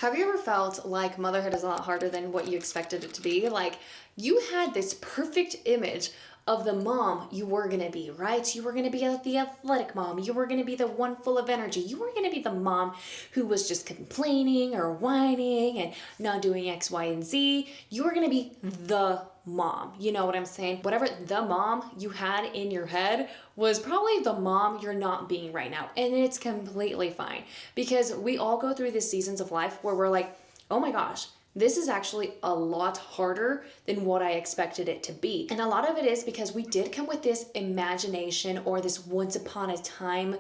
Have you ever felt like motherhood is a lot harder than what you expected it to be? Like you had this perfect image of the mom you were going to be, right? You were going to be the athletic mom. You were going to be the one full of energy. You were going to be the mom who was just complaining or whining and not doing X, Y, and Z. You were going to be the mom. You know what I'm saying? Whatever the mom you had in your head was probably the mom you're not being right now. And it's completely fine because we all go through these seasons of life where we're like, oh my gosh, this is actually a lot harder than what I expected it to be. And a lot of it is because we did come with this imagination or this once upon a time,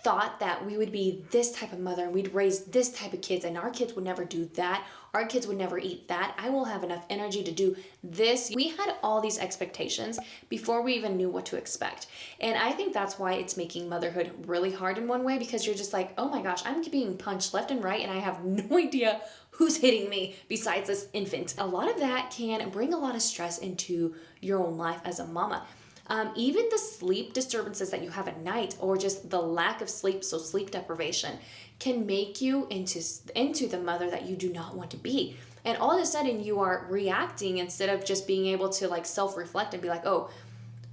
thought that we would be this type of mother and we'd raise this type of kids and our kids would never do that. Our kids would never eat that. I will have enough energy to do this. We had all these expectations before we even knew what to expect. And I think that's why it's making motherhood really hard in one way, because you're just like, oh my gosh, I'm being punched left and right and I have no idea who's hitting me besides this infant. A lot of that can bring a lot of stress into your own life as a mama. Even the sleep disturbances that you have at night, or just the lack of sleep, so sleep deprivation, can make you into the mother that you do not want to be. And all of a sudden you are reacting instead of just being able to like self-reflect and be like, oh,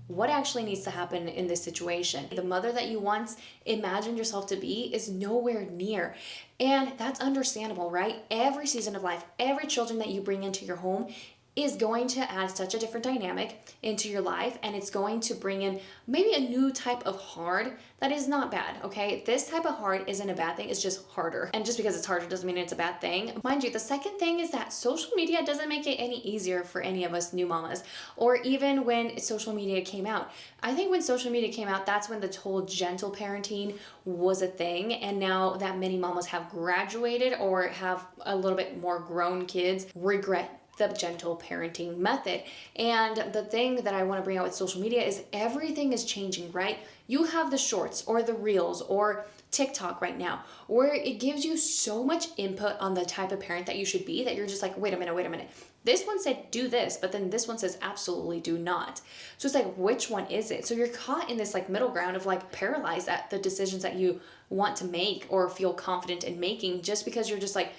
what actually needs to happen in this situation? The mother that you once imagined yourself to be is nowhere near. And that's understandable, right? Every season of life, every children that you bring into your home is going to add such a different dynamic into your life, and it's going to bring in maybe a new type of hard that is not bad, okay? This type of hard isn't a bad thing, it's just harder. And just because it's harder doesn't mean it's a bad thing. Mind you, the second thing is that social media doesn't make it any easier for any of us new mamas, or even when social media came out. I think when social media came out, that's when the whole gentle parenting was a thing, and now that many mamas have graduated or have a little bit more grown kids, regret the gentle parenting method. And the thing that I want to bring out with social media is everything is changing, right? You have the shorts or the reels or TikTok right now, where it gives you so much input on the type of parent that you should be that you're just like, wait a minute. This one said do this, but then this one says absolutely do not. So it's like, which one is it? So you're caught in this like middle ground of like paralyzed at the decisions that you want to make or feel confident in making, just because you're just like,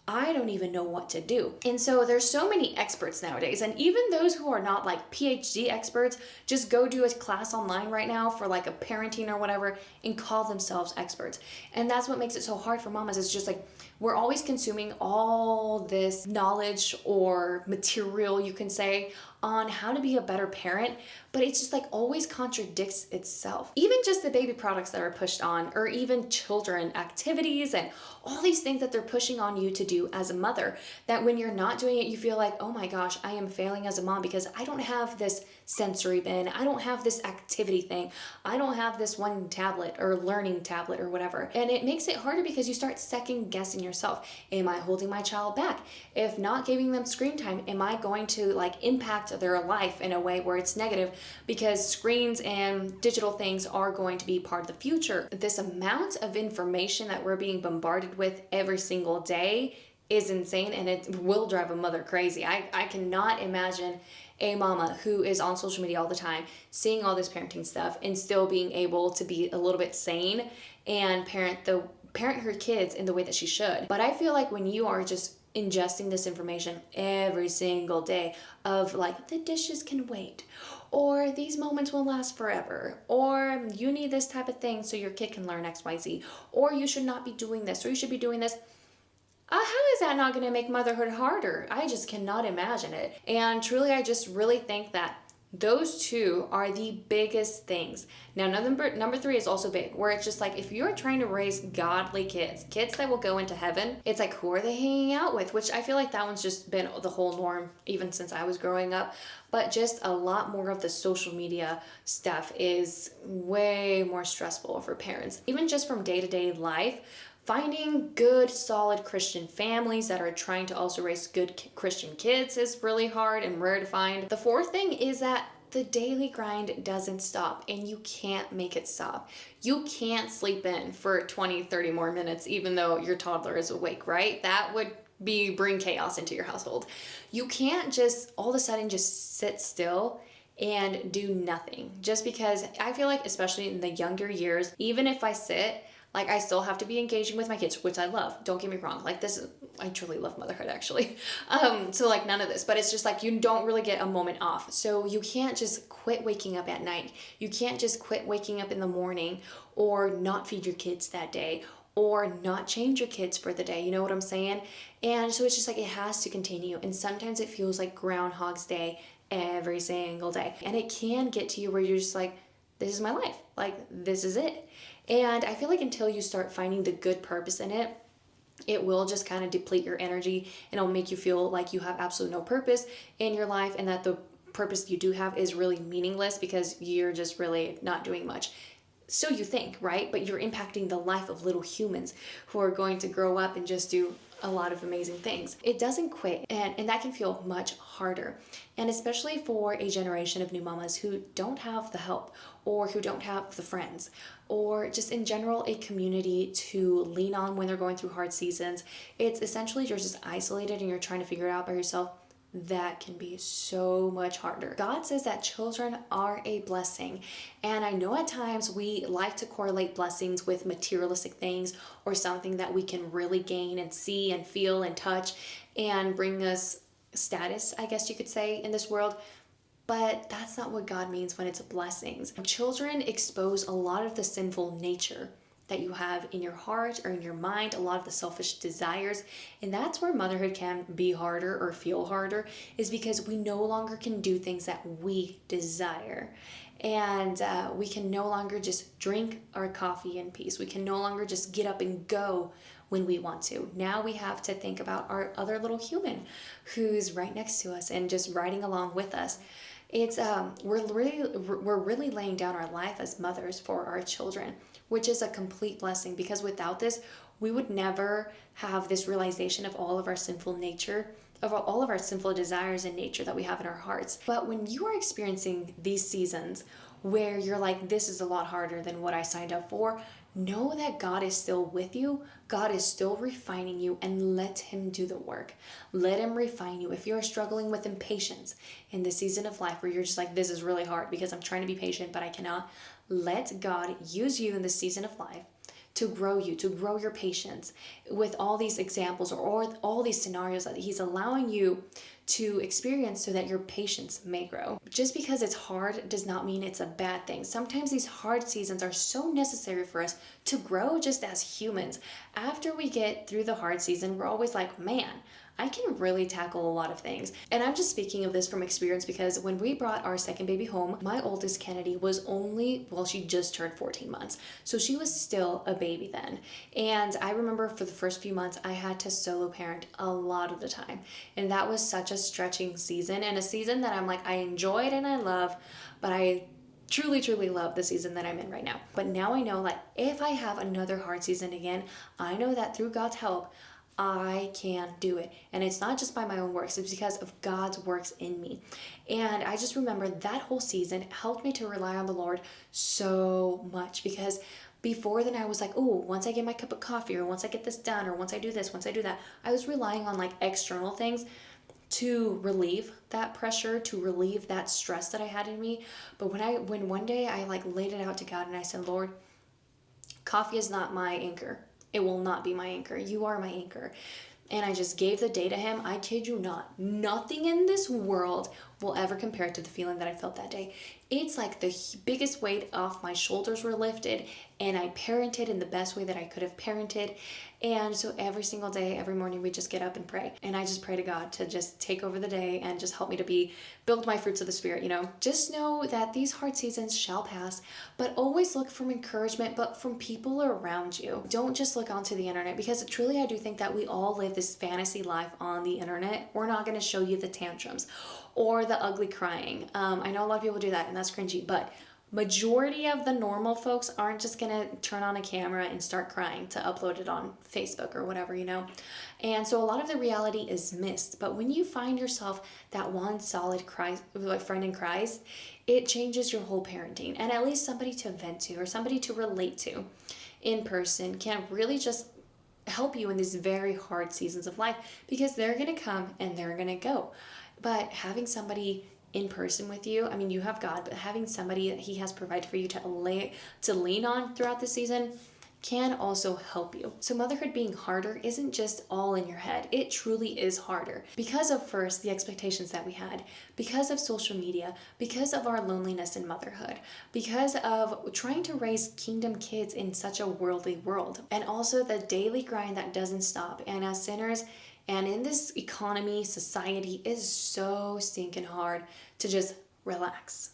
I don't even know what to do. And so there's so many experts nowadays, and even those who are not like PhD experts just go do a class online right now for like a parenting or whatever and call themselves experts. And that's what makes it so hard for mamas. It's just like we're always consuming all this knowledge or material, you can say, on how to be a better parent, but it's just like always contradicts itself. Even just the baby products that are pushed on, or even children activities and all these things that they're pushing on you to do as a mother, that when you're not doing it, you feel like, oh my gosh, I am failing as a mom because I don't have this sensory bin, I don't have this activity thing, I don't have this one tablet or learning tablet or whatever. And it makes it harder because you start second guessing yourself. Am I holding my child back? If not giving them screen time, am I going to like impact their life in a way where it's negative, because screens and digital things are going to be part of the future? This amount of information that we're being bombarded with every single day is insane, and it will drive a mother crazy. I cannot imagine a mama who is on social media all the time, seeing all this parenting stuff and still being able to be a little bit sane and parent her kids in the way that she should. But I feel like when you are just ingesting this information every single day of like, the dishes can wait, or these moments will last forever, or you need this type of thing so your kid can learn XYZ, or you should not be doing this, or you should be doing this. How is that not going to make motherhood harder? I just cannot imagine it. And truly, I just really think that those two are the biggest things. Now, number three is also big, where it's just like, if you're trying to raise godly kids that will go into heaven, it's like, who are they hanging out with? Which I feel like that one's just been the whole norm even since I was growing up. But just a lot more of the social media stuff is way more stressful for parents. Even just from day-to-day life, finding good, solid Christian families that are trying to also raise good Christian kids is really hard and rare to find. The fourth thing is that the daily grind doesn't stop, and you can't make it stop. You can't sleep in for 20, 30 more minutes, even though your toddler is awake, right? That would bring chaos into your household. You can't just all of a sudden just sit still and do nothing, just because I feel like, especially in the younger years, even if I sit, Like, I still have to be engaging with my kids, which I love. Don't get me wrong. Like, I truly love motherhood, actually. So like none of this, but it's just like you don't really get a moment off. So you can't just quit waking up at night. You can't just quit waking up in the morning or not feed your kids that day or not change your kids for the day. You know what I'm saying? And so it's just like it has to continue. And sometimes it feels like Groundhog's Day every single day. And it can get to you where you're just like, this is my life. Like, this is it. And I feel like until you start finding the good purpose in it, it will just kind of deplete your energy and it'll make you feel like you have absolutely no purpose in your life and that the purpose you do have is really meaningless because you're just really not doing much. So you think, right? But you're impacting the life of little humans who are going to grow up and just do a lot of amazing things. It doesn't quit, and that can feel much harder. And especially for a generation of new mamas who don't have the help or who don't have the friends or just in general a community to lean on when they're going through hard seasons. It's essentially you're just isolated and you're trying to figure it out by yourself. That can be so much harder. God says that children are a blessing. And I know at times we like to correlate blessings with materialistic things or something that we can really gain and see and feel and touch and bring us status, I guess you could say, in this world. But that's not what God means when it's blessings. Children expose a lot of the sinful nature that you have in your heart or in your mind, a lot of the selfish desires. And that's where motherhood can be harder or feel harder, is because we no longer can do things that we desire. And we can no longer just drink our coffee in peace. We can no longer just get up and go when we want to. Now we have to think about our other little human who's right next to us and just riding along with us. It's we're really laying down our life as mothers for our children, which is a complete blessing, because without this, we would never have this realization of all of our sinful nature, of all of our sinful desires and nature that we have in our hearts. But when you are experiencing these seasons where you're like, this is a lot harder than what I signed up for, know that God is still with you. God is still refining you, and let him do the work. Let him refine you. If you're struggling with impatience in this season of life where you're just like, this is really hard because I'm trying to be patient, but I cannot, let God use you in this season of life to grow you, to grow your patience with all these examples or all these scenarios that he's allowing you to experience so that your patience may grow. Just because it's hard does not mean it's a bad thing. Sometimes these hard seasons are so necessary for us to grow just as humans. After we get through the hard season, we're always like, man, I can really tackle a lot of things. And I'm just speaking of this from experience because when we brought our second baby home, my oldest Kennedy was she just turned 14 months. So she was still a baby then. And I remember for the first few months, I had to solo parent a lot of the time. And that was such a stretching season, and a season that I'm like, I enjoyed and I love, but I truly, truly love the season that I'm in right now. But now I know, like, if I have another hard season again, I know that through God's help, I can do it. And it's not just by my own works, it's because of God's works in me. And I just remember that whole season helped me to rely on the Lord so much, because before then I was like, oh, once I get my cup of coffee, or once I get this done, or once I do this, once I do that, I was relying on like external things to relieve that pressure, to relieve that stress that I had in me. But when one day I like laid it out to God and I said, Lord, coffee is not my anchor. It will not be my anchor. You are my anchor. And I just gave the day to him. I kid you not. Nothing in this world will ever compare to the feeling that I felt that day. It's like the biggest weight off my shoulders were lifted, and I parented in the best way that I could have parented. And so every single day, every morning, we just get up and pray. And I just pray to God to just take over the day and just help me to build my fruits of the Spirit, you know. Just know that these hard seasons shall pass, but always look for encouragement, but from people around you. Don't just look onto the internet, because truly I do think that we all live this fantasy life on the internet. We're not going to show you the tantrums or the ugly crying. I know a lot of people do that, and that's cringy, but majority of the normal folks aren't just gonna turn on a camera and start crying to upload it on Facebook or whatever, you know. And so a lot of the reality is missed. But when you find yourself that one solid friend in Christ, it changes your whole parenting. And at least somebody to vent to or somebody to relate to in person can really just help you in these very hard seasons of life, because they're gonna come and they're gonna go. But having somebody in person with you, I mean, you have God, but having somebody that he has provided for you to lean on throughout the season can also help you. So motherhood being harder isn't just all in your head. It truly is harder because of, first, the expectations that we had, because of social media, because of our loneliness in motherhood, because of trying to raise kingdom kids in such a worldly world, and also the daily grind that doesn't stop. And as sinners, and in this economy, society is so stinking hard to just relax.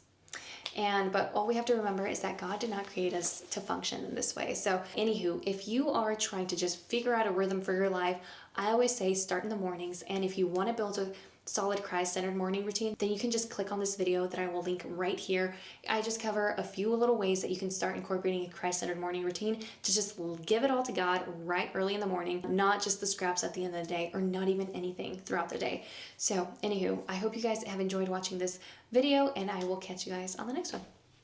But all we have to remember is that God did not create us to function in this way. So anywho, if you are trying to just figure out a rhythm for your life, I always say start in the mornings. And if you want to build a solid Christ-centered morning routine, then you can just click on this video that I will link right here. I just cover a few little ways that you can start incorporating a Christ-centered morning routine to just give it all to God right early in the morning, not just the scraps at the end of the day, or not even anything throughout the day. So anywho, I hope you guys have enjoyed watching this video, and I will catch you guys on the next one.